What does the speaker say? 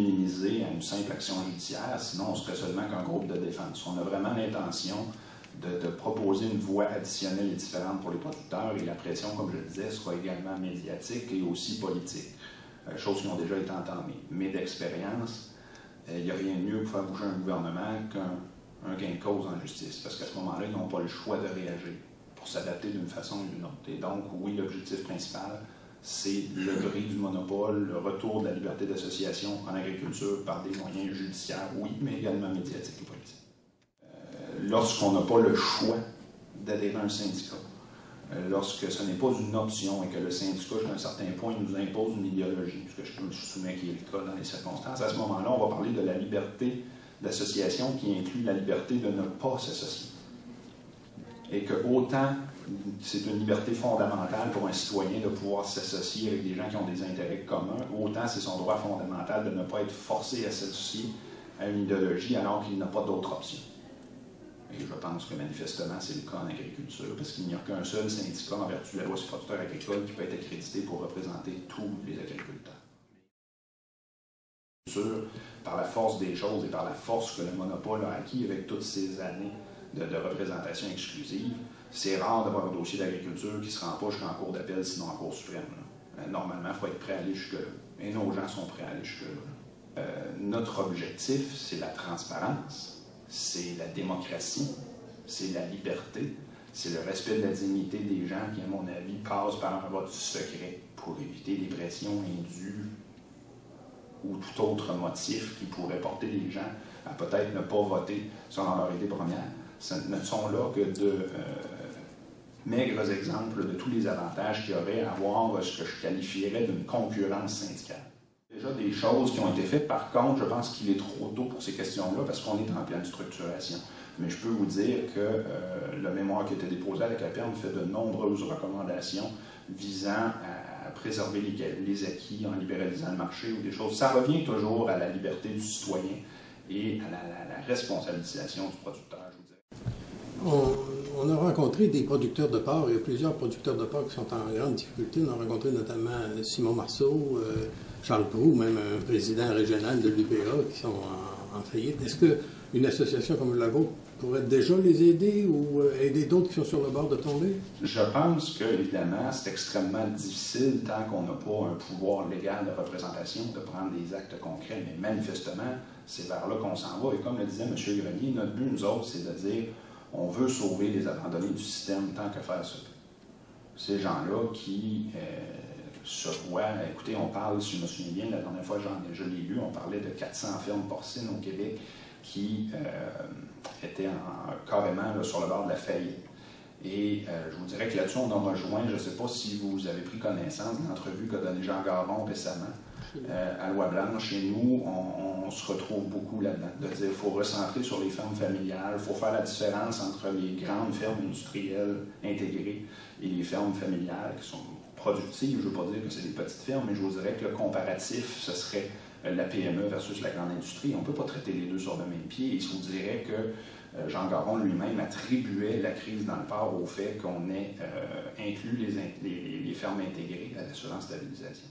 minimiser à une simple action judiciaire, sinon on serait seulement qu'un groupe de défense. On a vraiment l'intention de proposer une voie additionnelle et différente pour les producteurs et la pression, comme je le disais, sera également médiatique et aussi politique, choses qui ont déjà été entamées. Mais d'expérience, il n'y a rien de mieux pour faire bouger un gouvernement qu'un gain de cause en justice, parce qu'à ce moment-là, ils n'ont pas le choix de réagir pour s'adapter d'une façon ou d'une autre. Et donc, oui, l'objectif principal, c'est le bris du monopole, le retour de la liberté d'association en agriculture par des moyens judiciaires, oui, mais également médiatiques et politiques. Lorsqu'on n'a pas le choix d'adhérer à un syndicat, lorsque ce n'est pas une option et que le syndicat, jusqu'à un certain point, nous impose une idéologie, ce que je me souviens qu'il est le cas dans les circonstances, à ce moment-là, on va parler de la liberté d'association qui inclut la liberté de ne pas s'associer. Et que autant c'est une liberté fondamentale pour un citoyen de pouvoir s'associer avec des gens qui ont des intérêts communs, autant c'est son droit fondamental de ne pas être forcé à s'associer à une idéologie alors qu'il n'a pas d'autre option. Et je pense que manifestement, c'est le cas en agriculture, parce qu'il n'y a qu'un seul syndicat en vertu de la loi sur les producteurs agricoles qui peut être accrédité pour représenter tous les agriculteurs. Par la force des choses et par la force que le monopole a acquis avec toutes ces années de représentation exclusive, c'est rare d'avoir un dossier d'agriculture qui ne se rend pas jusqu'en cour d'appel, sinon en cour suprême. Normalement, il faut être prêt à aller jusque-là. Et nos gens sont prêts à aller jusque-là. Notre objectif, c'est la transparence. C'est la démocratie, c'est la liberté, c'est le respect de la dignité des gens qui, à mon avis, passent par un vote secret pour éviter des pressions indues ou tout autre motif qui pourrait porter les gens à peut-être ne pas voter selon leur idée première. Ce ne sont là que de maigres exemples de tous les avantages qu'il y aurait à avoir ce que je qualifierais d'une concurrence syndicale. Déjà des choses qui ont été faites. Par contre, je pense qu'il est trop tôt pour ces questions-là parce qu'on est en pleine structuration. Mais je peux vous dire que le mémoire qui a été déposé avec la CAPERM fait de nombreuses recommandations visant à préserver les acquis en libéralisant le marché ou des choses. Ça revient toujours à la liberté du citoyen et à la responsabilisation du producteur, je vous dirais. On a rencontré des producteurs de porc. Il y a plusieurs producteurs de porc qui sont en grande difficulté. On a rencontré notamment Simon Marceau, Charles Proulx, même un président régional de l'UPA qui sont en faillite. Est-ce qu'une association comme la vôtre pourrait déjà les aider ou aider d'autres qui sont sur le bord de tomber? Je pense que, évidemment, c'est extrêmement difficile tant qu'on n'a pas un pouvoir légal de représentation de prendre des actes concrets. Mais manifestement, c'est vers là qu'on s'en va. Et comme le disait M. Grenier, notre but, nous autres, c'est de dire on veut sauver les abandonnés du système tant que faire se peut. Ces gens-là qui se voient, écoutez, on parle, si je me souviens bien, la dernière fois je l'ai lu, on parlait de 400 fermes porcines au Québec qui étaient carrément là, sur le bord de la faillite. Et je vous dirais que là-dessus, on a rejoint, je ne sais pas si vous avez pris connaissance de l'entrevue qu'a donnée Jean Garon récemment à Loi-Blanche. Chez nous, on se retrouve beaucoup là-dedans, de dire qu'il faut recentrer sur les fermes familiales, il faut faire la différence entre les grandes fermes industrielles intégrées et les fermes familiales qui sont productives. Je ne veux pas dire que c'est des petites fermes, mais je vous dirais que le comparatif, ce serait la PME versus la grande industrie. On ne peut pas traiter les deux sur le même pied. Et je vous dirais que Jean Garon lui-même attribuait la crise dans le porc au fait qu'on ait inclus les fermes intégrées à l'assurance stabilisation.